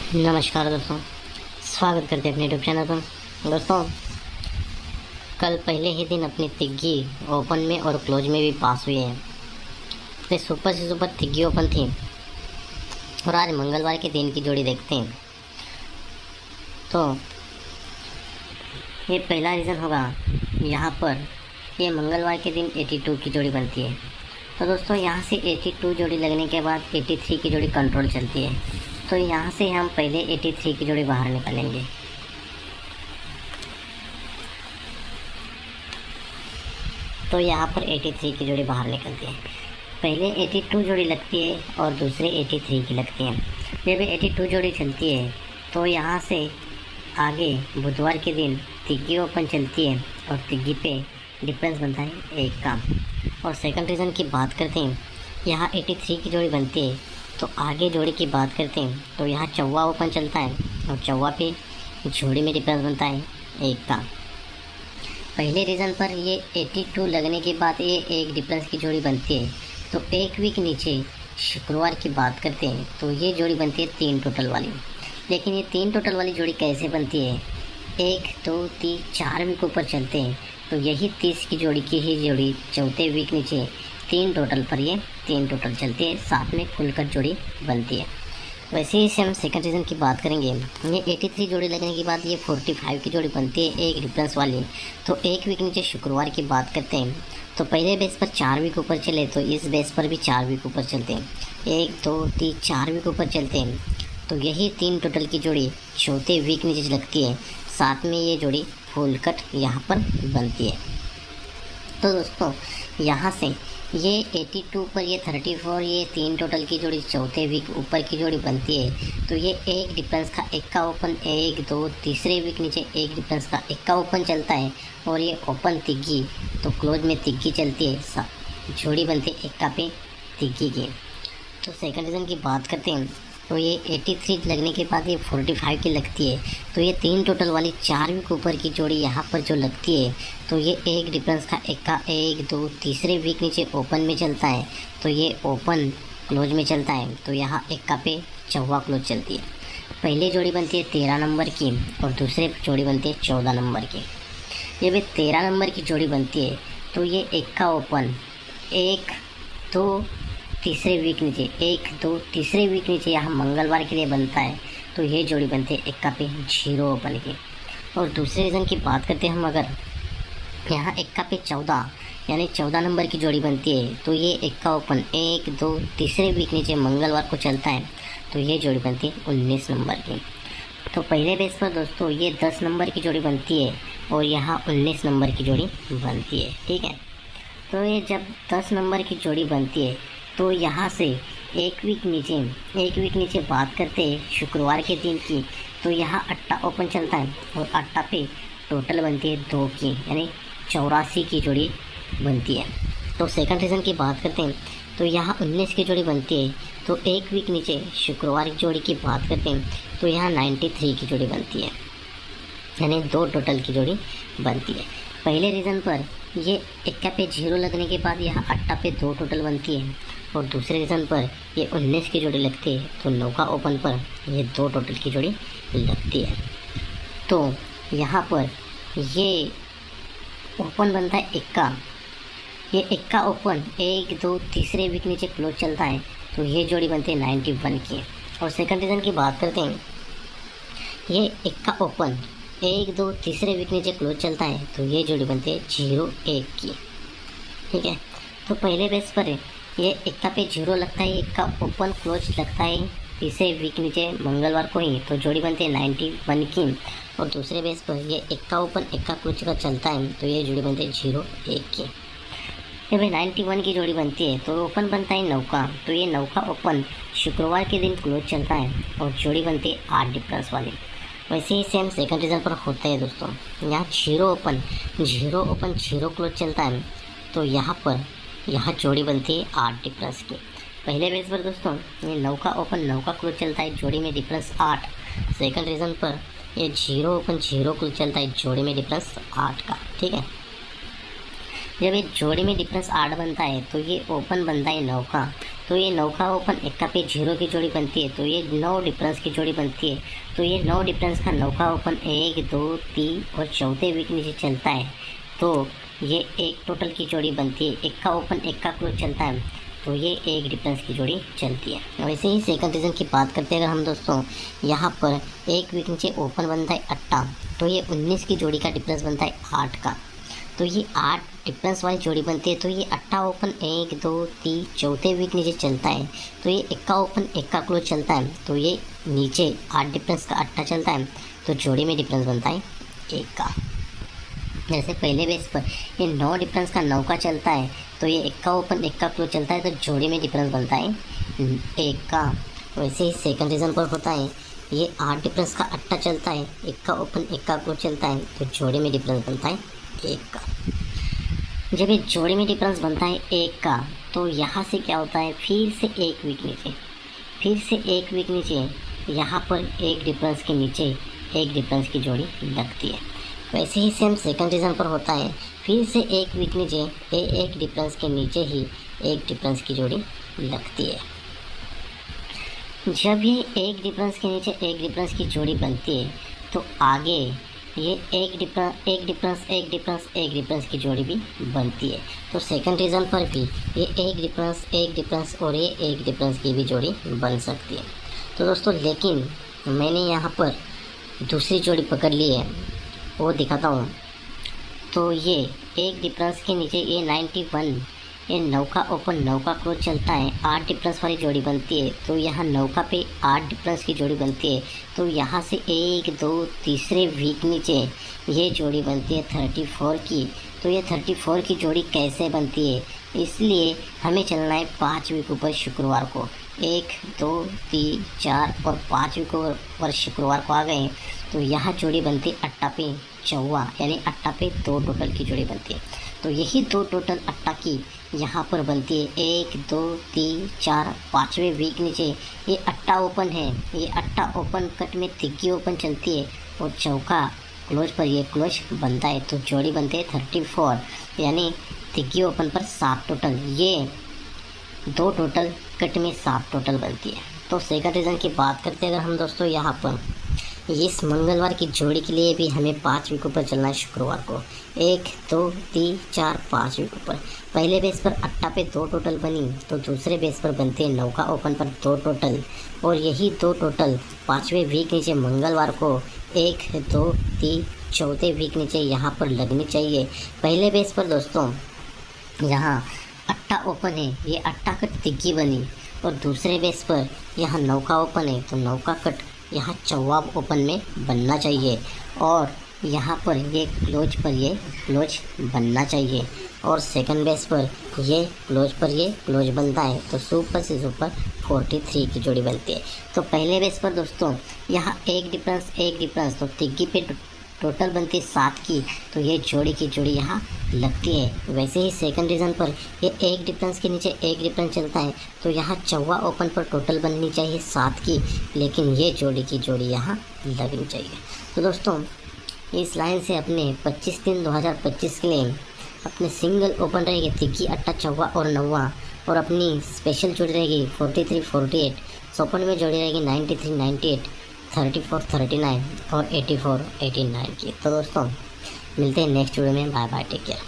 नमस्कार दोस्तों, स्वागत करते हैं अपने यूट्यूब चैनल पर। दोस्तों, कल पहले ही दिन अपनी तिग्गी ओपन में और क्लोज में भी पास हुई है। तो सुपर से सुपर तिग्गी ओपन थी और आज मंगलवार के दिन की जोड़ी देखते हैं। तो ये पहला रीज़न होगा, यहाँ पर ये मंगलवार के दिन 82 की जोड़ी बनती है। तो दोस्तों, यहाँ से 82 जोड़ी लगने के बाद 83 की जोड़ी कंट्रोल चलती है। तो यहाँ से हम पहले 83 की जोड़ी बाहर निकालेंगे। तो यहाँ पर 83 की जोड़ी बाहर निकलती है। पहले 82 जोड़ी लगती है और दूसरे 83 की लगती है। जब 82 जोड़ी चलती है तो यहाँ से आगे बुधवार के दिन तिग्गी ओपन चलती है और तिग्गी पे डिफरेंस बनता है 1 का। और सेकंड रीज़न की बात करते हैं, यहाँ 83 की जोड़ी बनती है। तो आगे जोड़ी की बात करते हैं तो यहाँ चौवा ओपन चलता है और चौवा पे जोड़ी में डिफरेंस बनता है 1 का। पहले रीज़न पर ये 82 लगने के बाद ये एक डिफरेंस की जोड़ी बनती है। तो एक वीक नीचे शुक्रवार की बात करते हैं तो ये जोड़ी बनती है 3 टोटल वाली। लेकिन ये 3 टोटल वाली जोड़ी कैसे बनती है? 1, 2, 3, 4 वीक ऊपर चलते हैं तो यही 30 की जोड़ी की ही जोड़ी चौथे वीक नीचे 3 टोटल पर ये 3 टोटल चलती है, साथ में खुलकर जोड़ी बनती है। वैसे ही से हम सेकंड रीज़न की बात करेंगे। ये 83 जोड़ी लगने के बाद ये 45 की जोड़ी बनती है, एक डिफरेंस वाली। तो एक वीक नीचे शुक्रवार की बात करते हैं तो पहले बेस पर 4 वीक ऊपर चले तो इस बेस पर भी 4 वीक ऊपर चलते हैं। 1, 2, 3, 4 वीक ऊपर चलते हैं तो यही 3 टोटल की जोड़ी चौथे वीक नीचे लगती है, साथ में ये जोड़ी फुल कट यहाँ पर बनती है। तो दोस्तों, यहाँ से ये 82 पर ये 34 ये 3 टोटल की जोड़ी चौथे वीक ऊपर की जोड़ी बनती है। तो ये एक डिफरेंस का 1 का ओपन 1, 2 तीसरे वीक नीचे एक डिफरेंस का 1 का ओपन चलता है और ये ओपन तिग्गी तो क्लोज में तिग्गी चलती है, जोड़ी बनती है 1 का पे तिग्गी की। तो सेकंड रीज़न की बात करते हैं तो ये 83 लगने के बाद ये 45 की लगती है। तो ये 3 टोटल वाली 4 वीक ऊपर की जोड़ी यहाँ पर जो लगती है तो ये एक डिफरेंस का 1 का 1, 2 तीसरे वीक नीचे ओपन में चलता है तो ये ओपन क्लोज में चलता है। तो यहाँ 1 का पे चौवा क्लोज चलती है। पहली जोड़ी बनती है 13 नंबर की और दूसरे जोड़ी बनती है 14 नंबर की। जब 13 नंबर की जोड़ी बनती है तो ये 1 का ओपन 1, 2 तीसरे वीक नीचे 1, 2 तीसरे वीक नीचे यहाँ मंगलवार के लिए बनता है। तो ये जोड़ी बनती है 1 का पे 0 ओपन की। और दूसरे रीज़न की बात करते हैं हम, अगर यहाँ 1 का पे 14 यानी 14 नंबर की जोड़ी बनती है तो ये 1 का ओपन 1, 2 तीसरे वीक नीचे मंगलवार को चलता है तो ये जोड़ी बनती है 19 नंबर की। तो पहले बेस पर दोस्तों ये 10 नंबर की जोड़ी बनती है और यहाँ 19 नंबर की जोड़ी बनती है, ठीक है। तो ये जब 10 नंबर की जोड़ी बनती है तो यहाँ से एक वीक नीचे बात करते हैं शुक्रवार के दिन की तो यहाँ अट्टा ओपन चलता है और अट्टा पे टोटल बनती है 2 की, यानी 84 की जोड़ी बनती है। तो सेकंड रीज़न की बात करते हैं तो यहाँ 19 की जोड़ी बनती है। तो एक वीक नीचे शुक्रवार की जोड़ी की बात करते हैं तो यहाँ 93 की जोड़ी बनती है, यानी 2 टोटल की जोड़ी बनती है। पहले रीज़न पर ये 1 का पे 0 लगने के बाद यहाँ अट्टा पे 2 टोटल बनती है और दूसरे रीज़न पर ये 19 की जोड़ी लगती है तो 9 का ओपन पर ये 2 टोटल की जोड़ी लगती है। तो यहाँ पर ये ओपन बनता है 1 का, ये 1 का ओपन 1, 2 तीसरे वीक नीचे क्लोज चलता है तो ये जोड़ी बनती है 91 की। और सेकंड रीज़न की बात करते हैं, ये 1 का ओपन 1, 2 तीसरे वीक नीचे क्लोज चलता है तो ये जोड़ी बनती है 01 की, ठीक है। तो पहले बेस पर ये 1 का पे 0 लगता है, 1 का ओपन क्लोज लगता है तीसरे वीक नीचे मंगलवार को ही तो जोड़ी बनती है 91 की। और दूसरे बेस पर ये 1 का ओपन 1 का क्लोज का चलता है तो ये जोड़ी बनती है 01 की। जब 91 की जोड़ी बनती है तो ओपन बनता है 9 का, तो ये 9 का ओपन शुक्रवार के दिन क्लोज चलता है और जोड़ी बनती है 8 डिफरेंस वाली। वैसे ही सेम सेकंड रीज़न पर होता है दोस्तों, यहाँ 0 ओपन 0 क्लोज चलता है तो यहाँ जोड़ी बनती है 8 डिफरेंस की। पहले बेस पर दोस्तों ये 9 का ओपन 9 का क्लोज चलता है, जोड़ी में डिफरेंस 8। सेकंड रीज़न पर ये 0 ओपन 0 क्लोज चलता है, जोड़ी में डिफरेंस 8 का, ठीक है। जब ये जोड़ी में डिफरेंस 8 बनता है तो ये ओपन बनता है 9 का। तो ये 9 का ओपन इक्का पे 0 की जोड़ी बनती है, तो ये 9 डिफरेंस की जोड़ी बनती है। तो ये 9 डिफरेंस का 9 का ओपन 1 2 3 और चौथे वीक नीचे चलता है, तो ये एक टोटल की जोड़ी बनती है। इक्का ओपन इक्का क्लोज चलता है, तो ये एक डिफरेंस की जोड़ी चलती है। वैसे ही सेकंड रीज़न की बात करते हैं अगर हम दोस्तों, यहाँ पर एक वीक नीचे ओपन बनता है 8, तो ये 19 की जोड़ी का डिफरेंस बनता है 8 का। तो ये 8 डिफरेंस वाली जोड़ी बनती है, तो ये 8 ओपन 1 2 3 चौथे वीक नीचे चलता है, तो ये इक्का ओपन इक्का क्लोज चलता है, तो ये नीचे 8 डिफरेंस का 8 चलता है, तो जोड़ी में डिफरेंस बनता है 1 का। जैसे पहले बेस पर ये 9 डिफरेंस का 9 का चलता है, तो ये इक्का ओपन इक्का क्लोज चलता है, तो जोड़ी में डिफरेंस बनता है 1 का। वैसे ही सेकंड रीज़न पर होता है ये 8 डिफरेंस का 8 चलता है, इक्का ओपन इक्का क्लोज चलता है, तो जोड़ी में डिफरेंस बनता है 1 का। जब ये जोड़ी में डिफरेंस बनता है 1 का, तो यहाँ से क्या होता है, फिर से एक वीक नीचे यहाँ पर एक डिफरेंस के नीचे एक डिफरेंस की जोड़ी लगती है। वैसे ही सेम सेकंड रीज़न पर होता है, फिर से एक वीक नीचे एक डिफरेंस के नीचे ही एक डिफरेंस की जोड़ी लगती है। जब ये एक डिफरेंस के नीचे एक डिफरेंस की जोड़ी बनती है, तो आगे ये एक डिफरेंस की जोड़ी भी बनती है। तो सेकंड रीज़न पर भी ये एक डिफरेंस और ये एक डिफरेंस की भी जोड़ी बन सकती है। तो दोस्तों, लेकिन मैंने यहाँ पर दूसरी जोड़ी पकड़ ली है, वो दिखाता हूँ। तो ये एक डिफरेंस के नीचे ये 91, ये 9 का ओपन 9 का क्लोज चलता है, 8 डिफरेंस वाली जोड़ी बनती है, तो यहाँ 9 का पे 8 डिफरेंस की जोड़ी बनती है। तो यहाँ से 1 2 तीसरे वीक नीचे ये जोड़ी बनती है 34 की। तो ये 34 की जोड़ी कैसे बनती है, इसलिए हमें चलना है 5 वीकों पर शुक्रवार को। 1 2 3 4 और 5 वीकों पर शुक्रवार को आ गए, तो यहाँ जोड़ी बनती है 8 पे 4, यानी 8 पे 2 टोटल की जोड़ी बनती है। तो यही 2 टोटल 8 की यहाँ पर बनती है। 1 2 3 4 5वें वीक नीचे ये 8 ओपन है, ये 8 ओपन कट में तिग्गी ओपन चलती है और चौका क्लोज पर ये क्लोज बनता है, तो जोड़ी बनते हैं 34, यानी तिग्गी ओपन पर 7 टोटल, ये 2 टोटल कट में 7 टोटल बनती है। तो सेकंड रीज़न की बात करते हैं अगर हम दोस्तों, यहाँ पर इस मंगलवार की जोड़ी के लिए भी हमें 5 वीकों पर चलना है शुक्रवार को। 1 2 3 4 5 वीकों पर पहले बेस पर 8 पे 2 टोटल बनी, तो दूसरे बेस पर बनते हैं 9 का ओपन पर 2 टोटल, और यही 2 टोटल 5वें वीक नीचे मंगलवार को 1 2 3 चौथे वीक नीचे यहाँ पर लगनी चाहिए। पहले बेस पर दोस्तों यहाँ 8 ओपन है, ये 8 कट तिग्गी बनी, और दूसरे बेस पर यहाँ 9 का ओपन है, तो 9 का कट यहाँ 4 ओपन में बनना चाहिए, और यहाँ पर ये क्लोज बनना चाहिए, और सेकंड बेस पर ये क्लोज बनता है, तो सुपर से सुपर 43 की जोड़ी बनती है। तो पहले बेस पर दोस्तों यहाँ एक डिफरेंस तो तिग्गी पे टोटल बनती है 7 की, तो ये जोड़ी की जोड़ी यहाँ लगती है। वैसे ही सेकंड रीज़न पर ये एक डिफरेंस के नीचे एक डिफरेंस चलता है, तो यहाँ 4 ओपन पर टोटल बननी चाहिए 7 की, लेकिन ये जोड़ी की जोड़ी यहाँ लगनी चाहिए। तो दोस्तों, इस लाइन से अपने 25/3/2025 के लिए अपने सिंगल ओपन रहेगी तिग्गी 8 4 और 9, और अपनी स्पेशल जोड़ी रहेगी 43 48, ओपन में जोड़ी रहेगी 93 98 34 39 और 84 89 की। तो दोस्तों, मिलते हैं नेक्स्ट वीडियो में। Bye bye, take care.